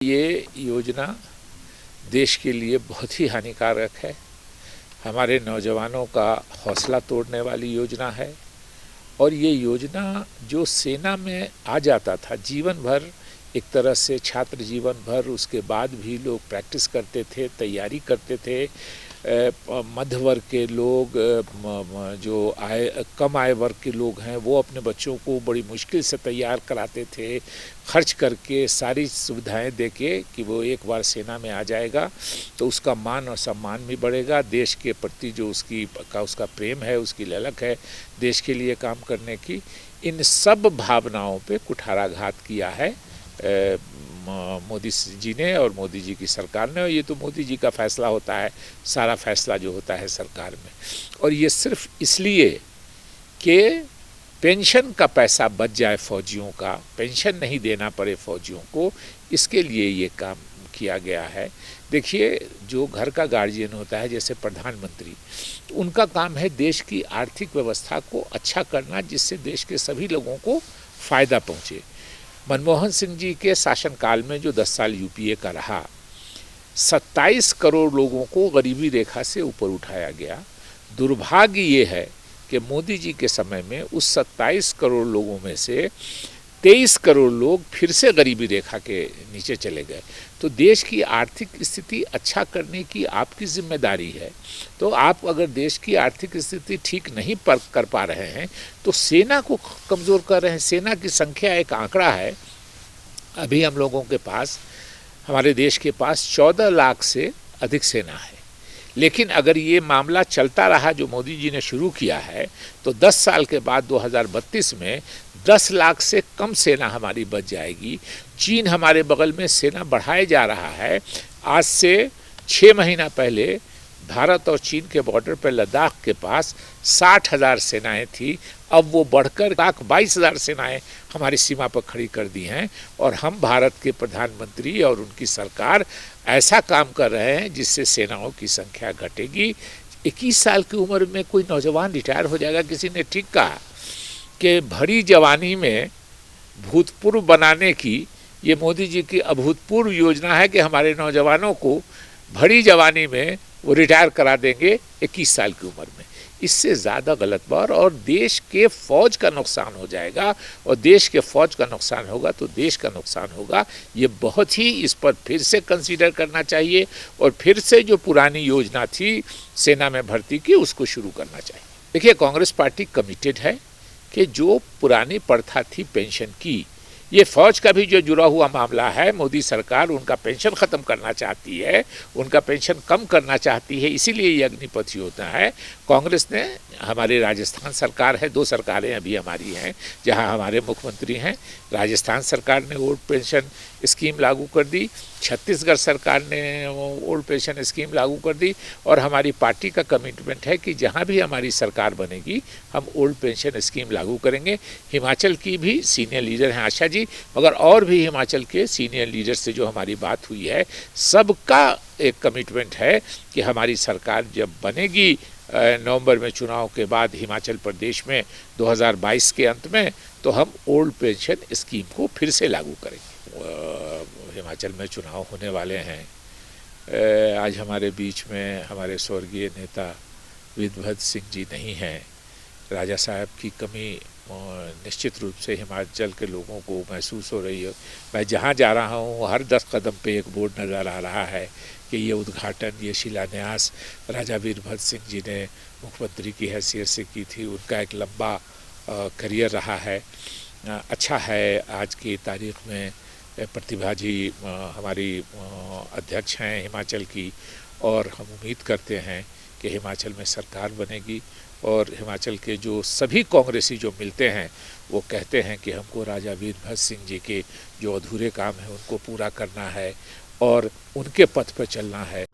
ये योजना देश के लिए बहुत ही हानिकारक है। हमारे नौजवानों का हौसला तोड़ने वाली योजना है। और ये योजना जो सेना में आ जाता था जीवन भर, एक तरह से छात्र जीवन भर, उसके बाद भी लोग प्रैक्टिस करते थे, तैयारी करते थे। मध्य वर्ग के लोग, जो कम आय वर्ग के लोग हैं, वो अपने बच्चों को बड़ी मुश्किल से तैयार कराते थे, खर्च करके, सारी सुविधाएं देके कि वो एक बार सेना में आ जाएगा तो उसका मान और सम्मान भी बढ़ेगा। देश के प्रति जो उसका प्रेम है, उसकी ललक है देश के लिए काम करने की, इन सब भावनाओं पे कुठाराघात किया है मोदी जी ने और मोदी जी की सरकार ने। और ये तो मोदी जी का फैसला होता है, सारा फैसला जो होता है सरकार में। और ये सिर्फ इसलिए कि पेंशन का पैसा बच जाए, फौजियों का पेंशन नहीं देना पड़े फौजियों को, इसके लिए ये काम किया गया है। देखिए, जो घर का गार्जियन होता है, जैसे प्रधानमंत्री, तो उनका काम है देश की आर्थिक व्यवस्था को अच्छा करना, जिससे देश के सभी लोगों को फ़ायदा पहुँचे। मनमोहन सिंह जी के शासनकाल में जो 10 साल यूपीए का रहा, 27 करोड़ लोगों को गरीबी रेखा से ऊपर उठाया गया। दुर्भाग्य ये है कि मोदी जी के समय में उस 27 करोड़ लोगों में से 23 करोड़ लोग फिर से गरीबी रेखा के नीचे चले गए। तो देश की आर्थिक स्थिति अच्छा करने की आपकी जिम्मेदारी है। तो आप अगर देश की आर्थिक स्थिति ठीक नहीं कर पा रहे हैं तो सेना को कमज़ोर कर रहे हैं। सेना की संख्या एक आंकड़ा है, अभी हम लोगों के पास, हमारे देश के पास 14 लाख से अधिक सेना है। लेकिन अगर ये मामला चलता रहा जो मोदी जी ने शुरू किया है, तो 10 साल के बाद 2032 में 10 लाख से कम सेना हमारी बच जाएगी। चीन हमारे बगल में सेना बढ़ाए जा रहा है। आज से 6 महीना पहले भारत और चीन के बॉर्डर पर लद्दाख के पास 60,000 सेनाएं थी, अब वो बढ़कर 22,000 सेनाएं हमारी सीमा पर खड़ी कर दी हैं। और हम भारत के प्रधानमंत्री और उनकी सरकार ऐसा काम कर रहे हैं जिससे सेनाओं की संख्या घटेगी। 21 साल की उम्र में कोई नौजवान रिटायर हो जाएगा। किसी ने ठीक कहा कि भरी जवानी में भूतपूर्व बनाने की ये मोदी जी की अभूतपूर्व योजना है कि हमारे नौजवानों को भरी जवानी में वो रिटायर करा देंगे 21 साल की उम्र में। इससे ज़्यादा गलत बात, और देश के फौज का नुकसान हो जाएगा। और देश के फौज का नुकसान होगा तो देश का नुकसान होगा। ये बहुत ही, इस पर फिर से कंसीडर करना चाहिए और फिर से जो पुरानी योजना थी सेना में भर्ती की, उसको शुरू करना चाहिए। देखिए, कांग्रेस पार्टी कमिटेड है कि जो पुरानी प्रथा थी पेंशन की, ये फौज का भी जो जुड़ा हुआ मामला है, मोदी सरकार उनका पेंशन ख़त्म करना चाहती है, उनका पेंशन कम करना चाहती है, इसीलिए ये अग्निपथ योजना है। कांग्रेस ने, हमारी राजस्थान सरकार है, 2 सरकारें अभी हमारी हैं जहां हमारे मुख्यमंत्री हैं। राजस्थान सरकार ने ओल्ड पेंशन स्कीम लागू कर दी, छत्तीसगढ़ सरकार ने ओल्ड पेंशन स्कीम लागू कर दी। और हमारी पार्टी का कमिटमेंट है कि जहां भी हमारी सरकार बनेगी हम ओल्ड पेंशन स्कीम लागू करेंगे। हिमाचल की भी सीनियर लीडर हैं आशा जी, मगर और भी हिमाचल के सीनियर लीडर से जो हमारी बात हुई है, सबका एक कमिटमेंट है कि हमारी सरकार जब बनेगी नवंबर में चुनाव के बाद हिमाचल प्रदेश में 2022 के अंत में, तो हम ओल्ड पेंशन स्कीम को फिर से लागू करेंगे। हिमाचल में चुनाव होने वाले हैं। आज हमारे बीच में हमारे स्वर्गीय नेता वीरभद्र सिंह जी नहीं हैं। राजा साहब की कमी निश्चित रूप से हिमाचल के लोगों को महसूस हो रही है। मैं जहाँ जा रहा हूँ हर 10 कदम पे एक बोर्ड नज़र आ रहा है कि ये उद्घाटन, ये शिलान्यास राजा वीरभद्र सिंह जी ने मुख्यमंत्री की हैसियत से की थी। उनका एक लंबा करियर रहा है। अच्छा है आज की तारीख़ में प्रतिभा जी हमारी अध्यक्ष हैं हिमाचल की, और हम उम्मीद करते हैं कि हिमाचल में सरकार बनेगी। और हिमाचल के जो सभी कांग्रेसी जो मिलते हैं वो कहते हैं कि हमको राजा वीरभद्र सिंह जी के जो अधूरे काम हैं उनको पूरा करना है और उनके पथ पर चलना है।